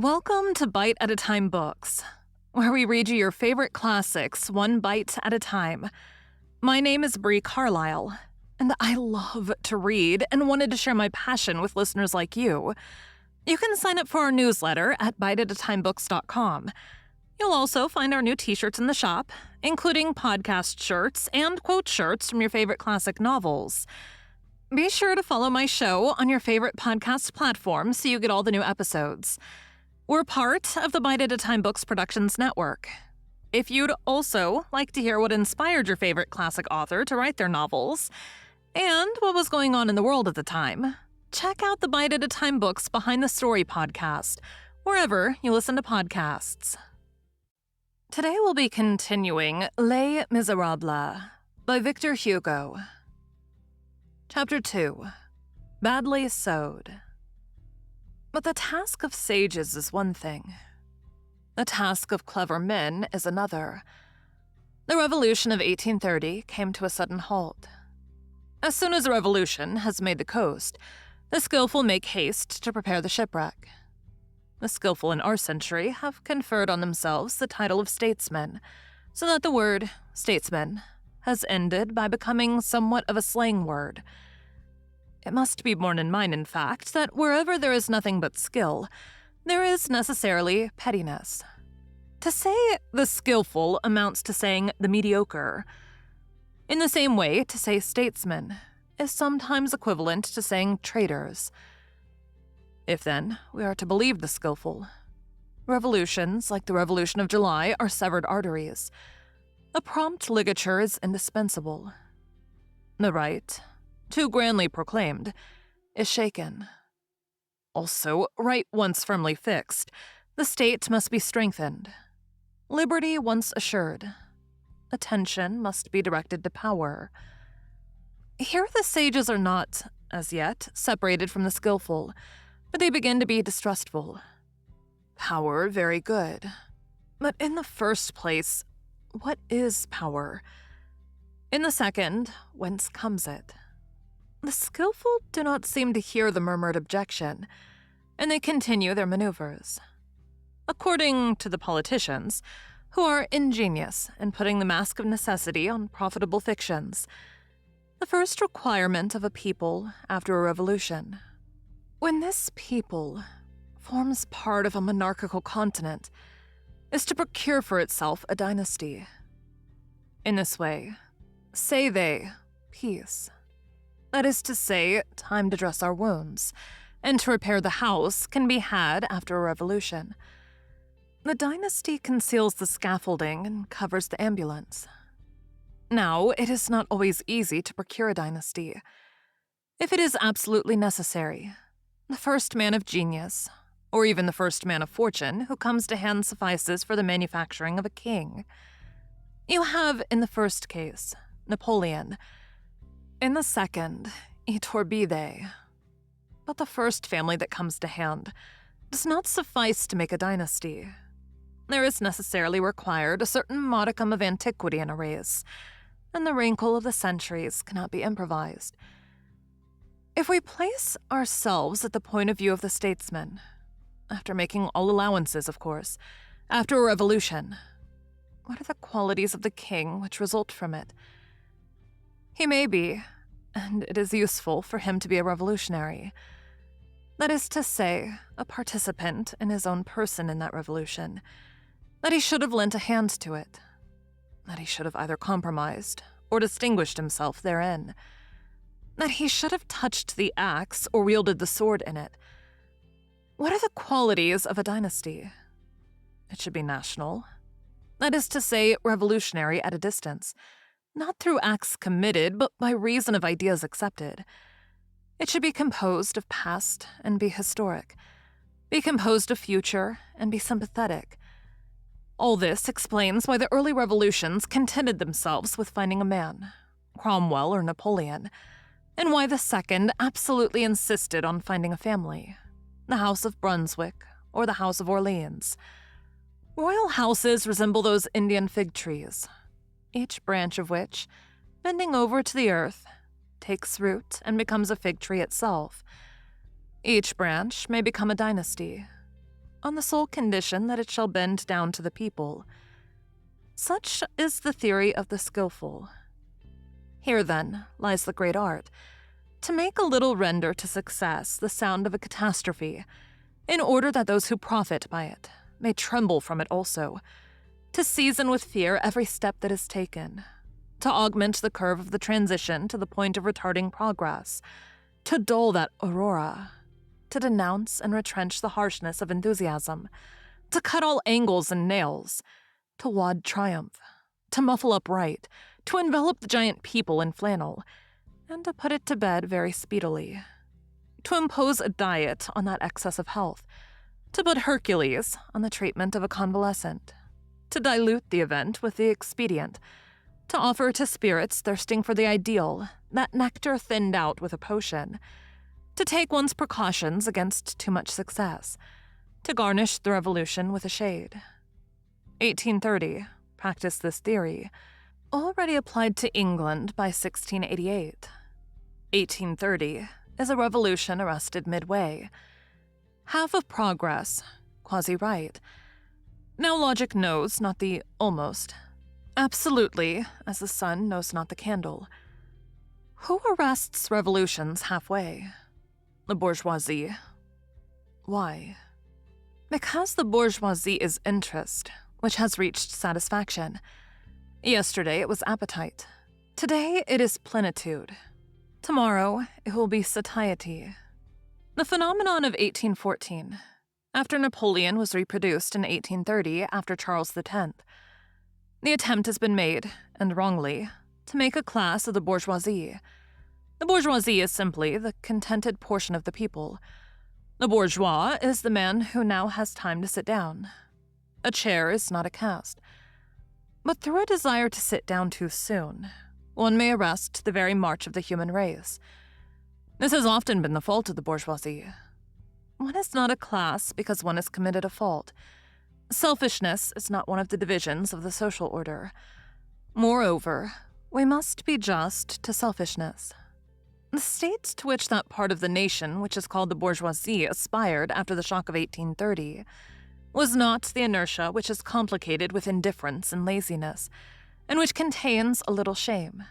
Welcome to Bite at a Time Books, where we read you your favorite classics one bite at a time. My name is Bree Carlile, and I love to read and wanted to share my passion with listeners like you. You can sign up for our newsletter at biteatatimebooks.com. You'll also find our new t-shirts in the shop, including podcast shirts and quote shirts from your favorite classic novels. Be sure to follow my show on your favorite podcast platform so you get all the new episodes. We're part of the Bite at a Time Books Productions Network. If you'd also like to hear what inspired your favorite classic author to write their novels, and what was going on in the world at the time, check out the Bite at a Time Books Behind the Story podcast, wherever you listen to podcasts. Today we'll be continuing Les Miserables by Victor Hugo. Chapter 2. Badly Sewed. But the task of sages is one thing. The task of clever men is another. The Revolution of 1830 came to a sudden halt. As soon as a revolution has made the coast, the skillful make haste to prepare the shipwreck. The skillful in our century have conferred on themselves the title of statesmen, so that the word statesman has ended by becoming somewhat of a slang word. It must be borne in mind, in fact, that wherever there is nothing but skill, there is necessarily pettiness. To say the skillful amounts to saying the mediocre. In the same way, to say statesman is sometimes equivalent to saying traitors. If, then, we are to believe the skillful, revolutions, like the Revolution of July, are severed arteries. A prompt ligature is indispensable. The right, too grandly proclaimed, is shaken. Also, right once firmly fixed, the state must be strengthened. Liberty once assured, attention must be directed to power. Here the sages are not, as yet, separated from the skillful, but they begin to be distrustful. Power, very good. But in the first place, what is power? In the second, whence comes it? The skillful do not seem to hear the murmured objection, and they continue their maneuvers. According to the politicians, who are ingenious in putting the mask of necessity on profitable fictions, the first requirement of a people after a revolution, when this people forms part of a monarchical continent, is to procure for itself a dynasty. In this way, say they, peace. That is to say, time to dress our wounds, and to repair the house can be had after a revolution. The dynasty conceals the scaffolding and covers the ambulance. Now, it is not always easy to procure a dynasty. If it is absolutely necessary, the first man of genius, or even the first man of fortune who comes to hand suffices for the manufacturing of a king. You have, in the first case, Napoleon. In the second, Iturbide. But the first family that comes to hand does not suffice to make a dynasty. There is necessarily required a certain modicum of antiquity in a race, and the wrinkle of the centuries cannot be improvised. If we place ourselves at the point of view of the statesman, after making all allowances, of course, after a revolution, what are the qualities of the king which result from it? He may be, and it is useful for him to be a revolutionary. That is to say, a participant in his own person in that revolution. That he should have lent a hand to it. That he should have either compromised or distinguished himself therein. That he should have touched the axe or wielded the sword in it. What are the qualities of a dynasty? It should be national. That is to say, revolutionary at a distance. Not through acts committed, but by reason of ideas accepted. It should be composed of past and be historic. Be composed of future and be sympathetic. All this explains why the early revolutions contented themselves with finding a man, Cromwell or Napoleon, and why the second absolutely insisted on finding a family, the House of Brunswick or the House of Orleans. Royal houses resemble those Indian fig trees, each branch of which, bending over to the earth, takes root and becomes a fig tree itself. Each branch may become a dynasty. on the sole condition that it shall bend down to the people. Such is the theory of the skillful. Here, then, lies the great art, to make a little render to success the sound of a catastrophe, in order that those who profit by it may tremble from it also, to season with fear every step that is taken, to augment the curve of the transition to the point of retarding progress, to dull that aurora, to denounce and retrench the harshness of enthusiasm, to cut all angles and nails, to wad triumph, to muffle up right, to envelop the giant people in flannel, and to put it to bed very speedily, to impose a diet on that excess of health, to put Hercules on the treatment of a convalescent, to dilute the event with the expedient, to offer to spirits thirsting for the ideal that nectar thinned out with a potion, to take one's precautions against too much success, to garnish the revolution with a shade. 1830 practiced this theory, already applied to England by 1688. 1830 is a revolution arrested midway. Half of progress, quasi-right. Now logic knows not the almost. Absolutely, as the sun knows not the candle. Who arrests revolutions halfway? The bourgeoisie. Why? Because the bourgeoisie is interest, which has reached satisfaction. Yesterday it was appetite. Today it is plenitude. Tomorrow it will be satiety. The phenomenon of 1814, after Napoleon was reproduced in 1830 after Charles X. The attempt has been made, and wrongly, to make a class of the bourgeoisie. The bourgeoisie is simply the contented portion of the people. The bourgeois is the man who now has time to sit down. A chair is not a caste. But through a desire to sit down too soon, one may arrest the very march of the human race. This has often been the fault of the bourgeoisie. One is not a class because one has committed a fault. Selfishness is not one of the divisions of the social order. Moreover, we must be just to selfishness. The state to which that part of the nation which is called the bourgeoisie aspired after the shock of 1830 was not the inertia which is complicated with indifference and laziness, and which contains a little shame.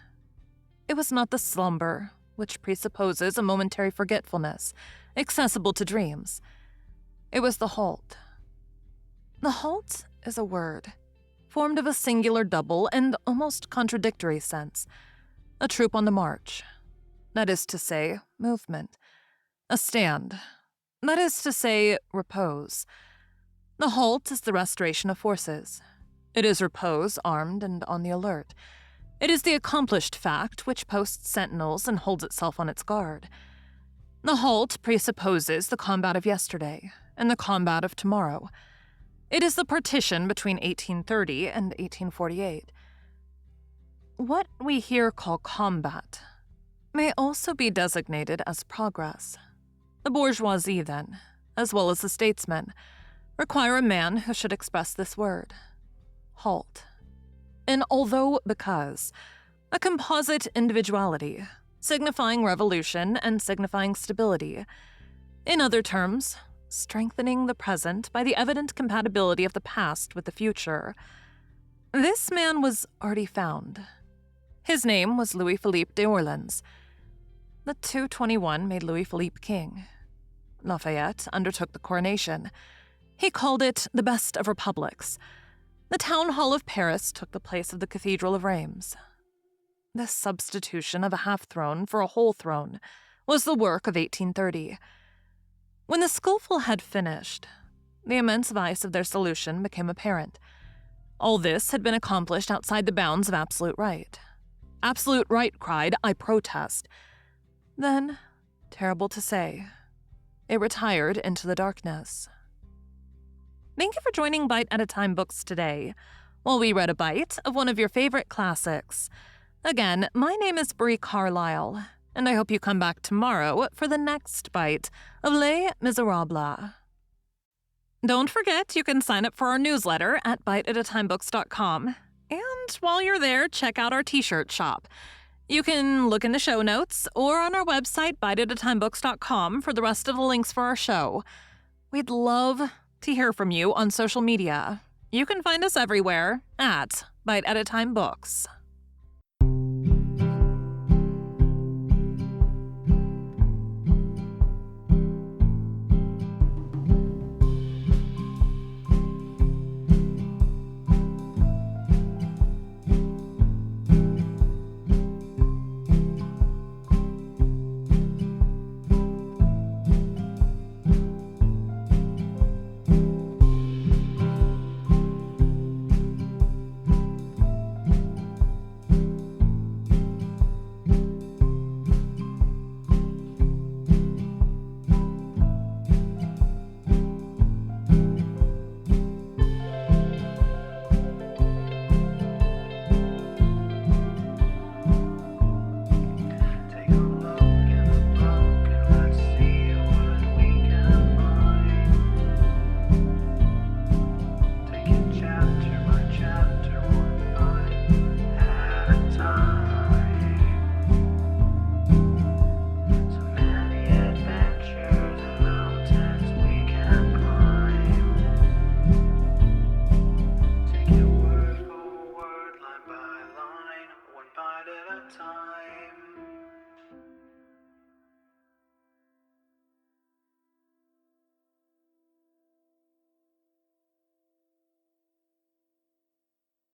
It was not the slumber, which presupposes a momentary forgetfulness, accessible to dreams. It was the halt. The halt is a word, formed of a singular double and almost contradictory sense. A troop on the march. That is to say, movement. A stand. That is to say, repose. The halt is the restoration of forces. It is repose, armed and on the alert. It is the accomplished fact which posts sentinels and holds itself on its guard. The halt presupposes the combat of yesterday and the combat of tomorrow. It is the partition between 1830 and 1848. What we here call combat may also be designated as progress. The bourgeoisie, then, as well as the statesmen, require a man who should express this word, halt. And because, a composite individuality, signifying revolution and signifying stability. In other terms, strengthening the present by the evident compatibility of the past with the future. This man was already found. His name was Louis Philippe d'Orléans. The 221 made Louis Philippe king. Lafayette undertook the coronation. He called it the best of republics. The town hall of Paris took the place of the cathedral of Reims. This substitution of a half-throne for a whole throne was the work of 1830. When the skillful had finished, the immense vice of their solution became apparent. All this had been accomplished outside the bounds of absolute right. Absolute right cried, "I protest." Then, terrible to say, it retired into the darkness. Thank you for joining Bite at a Time Books today, while we read a bite of one of your favorite classics. Again, my name is Bree Carlile, and I hope you come back tomorrow for the next bite of Les Miserables. Don't forget, you can sign up for our newsletter at biteatatimebooks.com. And while you're there, check out our t-shirt shop. You can look in the show notes or on our website, biteatatimebooks.com, for the rest of the links for our show. We'd love to hear from you on social media. You can find us everywhere at Bite at a Time Books. One bite at a time.